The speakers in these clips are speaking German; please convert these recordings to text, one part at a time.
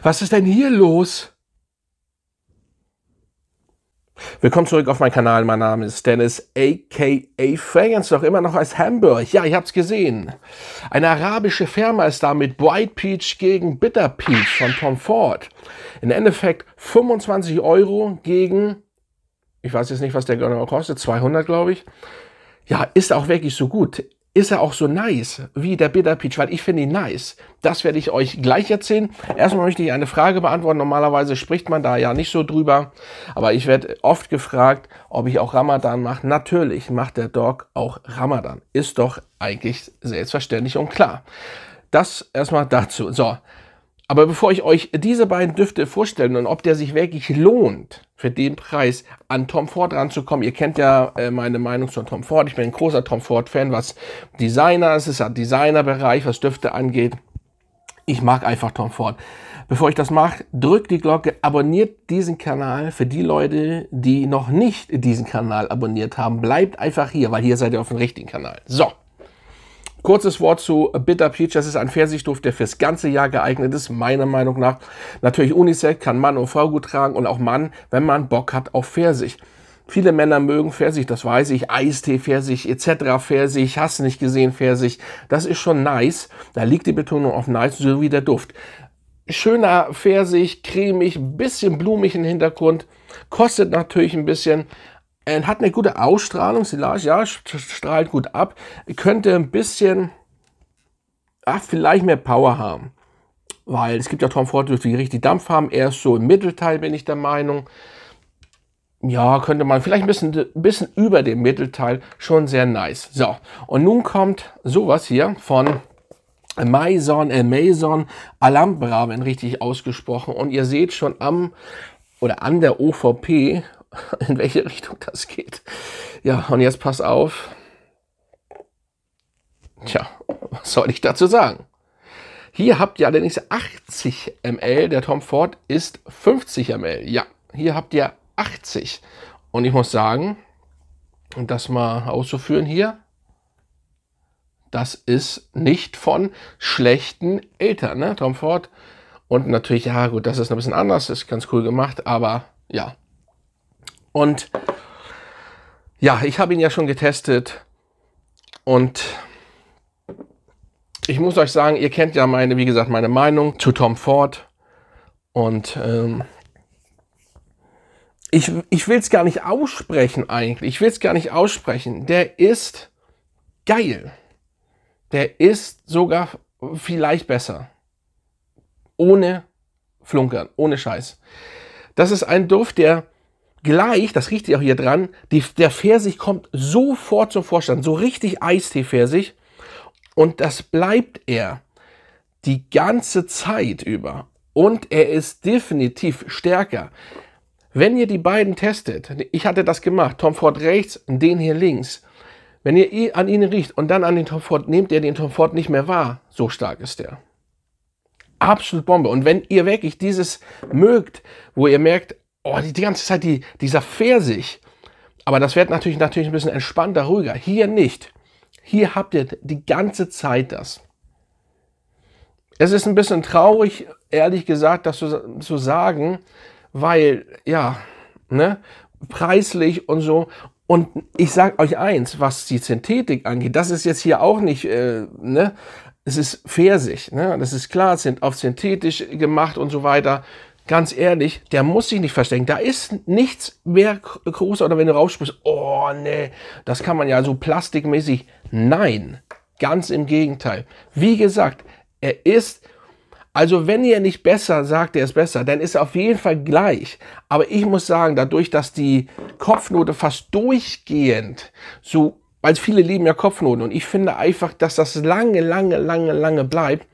Was ist denn hier los? Willkommen zurück auf meinen Kanal. Mein Name ist Dennis, a.k.a. Fragrance, doch immer noch als Hamburg. Ja, ihr habt es gesehen. Eine arabische Firma ist da mit Bright Peach gegen Bitter Peach von Tom Ford. Im Endeffekt 25 € gegen, ich weiß jetzt nicht, was der genau kostet, 200, glaube ich. Ja, ist auch wirklich so gut. Ist er auch so nice wie der Bitter Peach, weil ich finde ihn nice. Das werde ich euch gleich erzählen. Erstmal möchte ich eine Frage beantworten. Normalerweise spricht man da ja nicht so drüber, aber ich werde oft gefragt, ob ich auch Ramadan mache. Natürlich macht der Dog auch Ramadan. Ist doch eigentlich selbstverständlich und klar. Das erstmal dazu. So. Aber bevor ich euch diese beiden Düfte vorstelle und ob der sich wirklich lohnt, für den Preis an Tom Ford ranzukommen, ihr kennt ja meine Meinung zu Tom Ford, ich bin ein großer Tom Ford-Fan, was Designer, es ist ein Designerbereich, was Düfte angeht. Ich mag einfach Tom Ford. Bevor ich das mache, drückt die Glocke, abonniert diesen Kanal. Für die Leute, die noch nicht diesen Kanal abonniert haben, bleibt einfach hier, weil hier seid ihr auf dem richtigen Kanal. So. Kurzes Wort zu Bitter Peach. Das ist ein Pfirsichduft, der fürs ganze Jahr geeignet ist, meiner Meinung nach. Natürlich Unisex, kann Mann und Frau gut tragen und auch Mann, wenn man Bock hat auf Pfirsich. Viele Männer mögen Pfirsich, das weiß ich, Eistee, Pfirsich etc. Pfirsich, hast du nicht gesehen, Pfirsich. Das ist schon nice, da liegt die Betonung auf nice, so wie der Duft. Schöner Pfirsich, cremig, bisschen blumig im Hintergrund, kostet natürlich ein bisschen. Hat eine gute Ausstrahlung, Silage, ja, strahlt gut ab. Könnte ein bisschen, vielleicht mehr Power haben. Weil es gibt ja Tom Ford Düfte, die richtig Dampf haben. Erst so im Mittelteil, bin ich der Meinung. Ja, könnte man vielleicht ein bisschen über dem Mittelteil, schon sehr nice. So, und nun kommt sowas hier von Maison Alhambra, wenn richtig ausgesprochen. Und ihr seht schon an der OVP, in welche Richtung das geht. Ja, und jetzt pass auf. Tja, was soll ich dazu sagen? Hier habt ihr allerdings 80 ml, der Tom Ford ist 50 ml. Ja, hier habt ihr 80. Und ich muss sagen, um das mal auszuführen hier, das ist nicht von schlechten Eltern, ne? Tom Ford. Und natürlich, ja gut, das ist ein bisschen anders, das ist ganz cool gemacht, aber ja. Und ja, ich habe ihn ja schon getestet und ich muss euch sagen, ihr kennt ja wie gesagt, meine Meinung zu Tom Ford und ich will es gar nicht aussprechen eigentlich. Ich will es gar nicht aussprechen. Der ist geil. Der ist sogar vielleicht besser. Ohne Flunkern, ohne Scheiß. Das ist ein Duft, der gleich, das riecht ihr auch hier dran, der Pfirsich kommt sofort zum Vorschein, so richtig Eistee-Pfirsich und das bleibt er die ganze Zeit über und er ist definitiv stärker. Wenn ihr die beiden testet, ich hatte das gemacht, Tom Ford rechts und den hier links, wenn ihr an ihn riecht und dann an den Tom Ford nehmt ihr den Tom Ford nicht mehr wahr, so stark ist der. Absolut Bombe. Und wenn ihr wirklich dieses mögt, wo ihr merkt, oh, die ganze Zeit dieser Pfirsich. Aber das wird natürlich ein bisschen entspannter, ruhiger. Hier nicht. Hier habt ihr die ganze Zeit das. Es ist ein bisschen traurig, ehrlich gesagt, das zu sagen, weil, ja, ne, preislich und so. Und ich sage euch eins, was die Synthetik angeht, das ist jetzt hier auch nicht, ne, es ist Pfirsich, ne, das ist klar, sind auf synthetisch gemacht und so weiter. Ganz ehrlich, der muss sich nicht verstecken. Da ist nichts mehr groß, oder wenn du raussprichst, oh nee, das kann man ja so plastikmäßig. Nein, ganz im Gegenteil. Wie gesagt, er ist, also wenn ihr nicht besser sagt, er ist besser, dann ist er auf jeden Fall gleich. Aber ich muss sagen, dadurch, dass die Kopfnote fast durchgehend so, weil viele lieben ja Kopfnoten und ich finde einfach, dass das lange bleibt.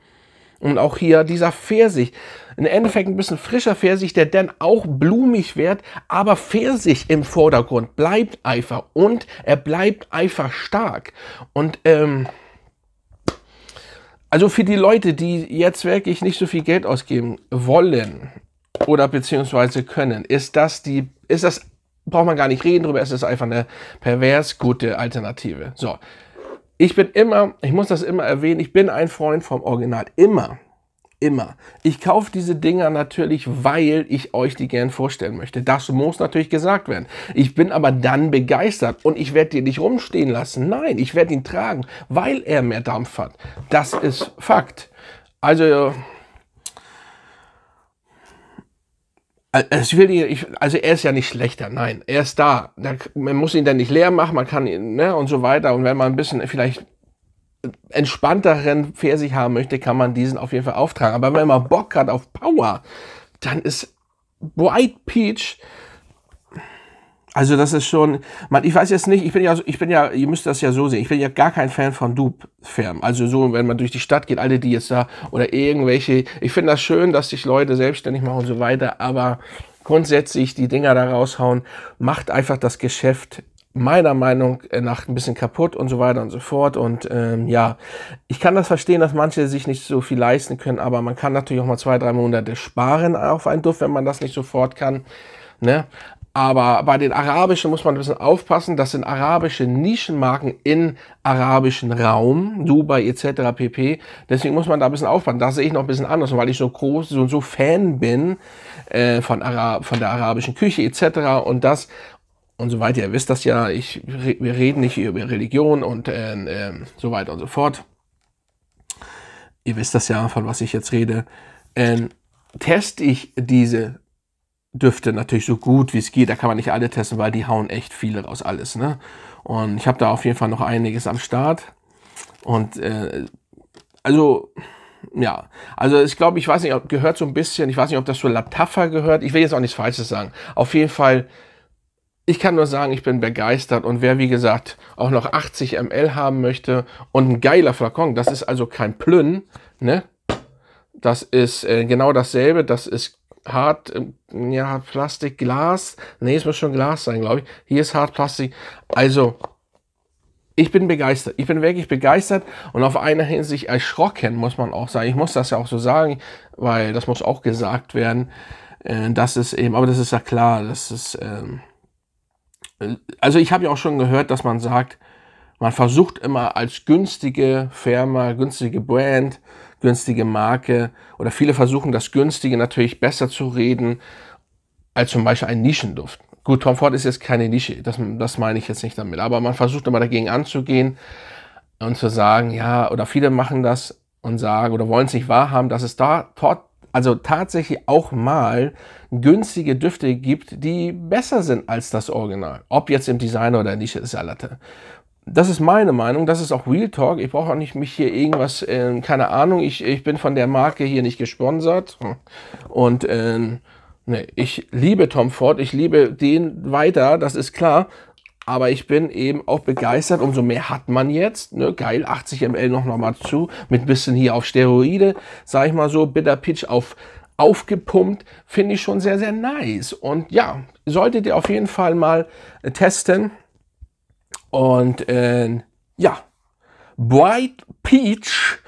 Und auch hier dieser Pfirsich, im Endeffekt ein bisschen frischer Pfirsich, der dann auch blumig wird, aber Pfirsich im Vordergrund bleibt einfach und er bleibt einfach stark. Und also für die Leute, die jetzt wirklich nicht so viel Geld ausgeben wollen oder beziehungsweise können, braucht man gar nicht reden drüber, es ist einfach eine pervers gute Alternative. So. Ich muss das immer erwähnen, ich bin ein Freund vom Original, immer. Immer. Ich kaufe diese Dinger natürlich, weil ich euch die gern vorstellen möchte. Das muss natürlich gesagt werden. Ich bin aber dann begeistert und ich werde den nicht rumstehen lassen. Nein, ich werde ihn tragen, weil er mehr Dampf hat. Das ist Fakt. Also er ist ja nicht schlechter, nein, er ist da. Man muss ihn dann nicht leer machen, man kann ihn, ne, und so weiter. Und wenn man ein bisschen vielleicht entspannteren Pfirsich haben möchte, kann man diesen auf jeden Fall auftragen. Aber wenn man Bock hat auf Power, dann ist White Peach, also das ist schon, ich weiß jetzt nicht, ich bin ja, ihr müsst das ja so sehen, ich bin ja gar kein Fan von Dupe-Firmen. Also so, wenn man durch die Stadt geht, alle die jetzt da, oder irgendwelche, ich finde das schön, dass sich Leute selbstständig machen und so weiter, aber grundsätzlich die Dinger da raushauen, macht einfach das Geschäft meiner Meinung nach ein bisschen kaputt und so weiter und so fort. Und ja, ich kann das verstehen, dass manche sich nicht so viel leisten können, aber man kann natürlich auch mal 2-3 Monate sparen auf einen Duft, wenn man das nicht sofort kann, ne? Aber bei den arabischen muss man ein bisschen aufpassen. Das sind arabische Nischenmarken in arabischen Raum, Dubai etc. pp. Deswegen muss man da ein bisschen aufpassen. Da sehe ich noch ein bisschen anders, weil ich so groß und so Fan bin von der arabischen Küche etc. und das und so weiter. Ihr wisst das ja. Wir reden nicht über Religion und so weiter und so fort. Ihr wisst das ja, von was ich jetzt rede. Teste ich diese Düfte natürlich so gut wie es geht. Da kann man nicht alle testen, weil die hauen echt viele raus, alles, ne? Und ich habe da auf jeden Fall noch einiges am Start. Und also, ja. Also ich glaube, ich weiß nicht, gehört so ein bisschen, ich weiß nicht, ob das zu Lattafa gehört. Ich will jetzt auch nichts Falsches sagen. Auf jeden Fall, ich kann nur sagen, ich bin begeistert. Und wer, wie gesagt, auch noch 80 ml haben möchte und ein geiler Flakon, das ist also kein Plünn, ne? Das ist genau dasselbe, das ist hart, ja, Plastik, Glas. Ne, es muss schon Glas sein, glaube ich. Hier ist Hartplastik. Also, ich bin begeistert. Ich bin wirklich begeistert und auf einer Hinsicht erschrocken, muss man auch sagen. Ich muss das ja auch so sagen, weil das muss auch gesagt werden. Das ist eben, aber das ist ja klar, das ist, also ich habe ja auch schon gehört, dass man sagt, man versucht immer als günstige Firma, günstige Brand, günstige Marke oder viele versuchen das Günstige natürlich besser zu reden als zum Beispiel ein Nischenduft. Gut, Tom Ford ist jetzt keine Nische, das meine ich jetzt nicht damit, aber man versucht immer dagegen anzugehen und zu sagen, ja, oder viele machen das und sagen oder wollen es nicht wahrhaben, dass es also tatsächlich auch mal günstige Düfte gibt, die besser sind als das Original. Ob jetzt im Design oder Nische, ist ja Latte. Das ist meine Meinung, das ist auch Real Talk. Ich brauche auch nicht mich hier irgendwas, keine Ahnung, ich bin von der Marke hier nicht gesponsert. Und ne, ich liebe Tom Ford, ich liebe den weiter, das ist klar. Aber ich bin eben auch begeistert, umso mehr hat man jetzt. Ne? Geil, 80 ml noch mal zu, mit ein bisschen hier auf Steroide, sag ich mal so, Bitter Peach aufgepumpt, finde ich schon sehr, sehr nice. Und ja, solltet ihr auf jeden Fall mal testen. Und ja, White Peach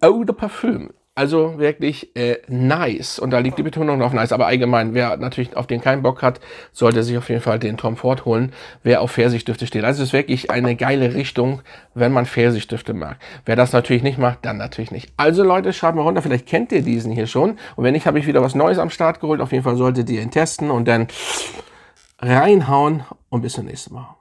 Eau de Parfum. Also wirklich nice. Und da liegt die Betonung auf nice. Aber allgemein, wer natürlich auf den keinen Bock hat, sollte sich auf jeden Fall den Tom Ford holen, wer auf Pfirsichstifte steht. Also es ist wirklich eine geile Richtung, wenn man Pfirsichstifte mag. Wer das natürlich nicht macht, dann natürlich nicht. Also Leute, schreibt mal runter, vielleicht kennt ihr diesen hier schon. Und wenn nicht, habe ich wieder was Neues am Start geholt. Auf jeden Fall solltet ihr ihn testen und dann reinhauen und bis zum nächsten Mal.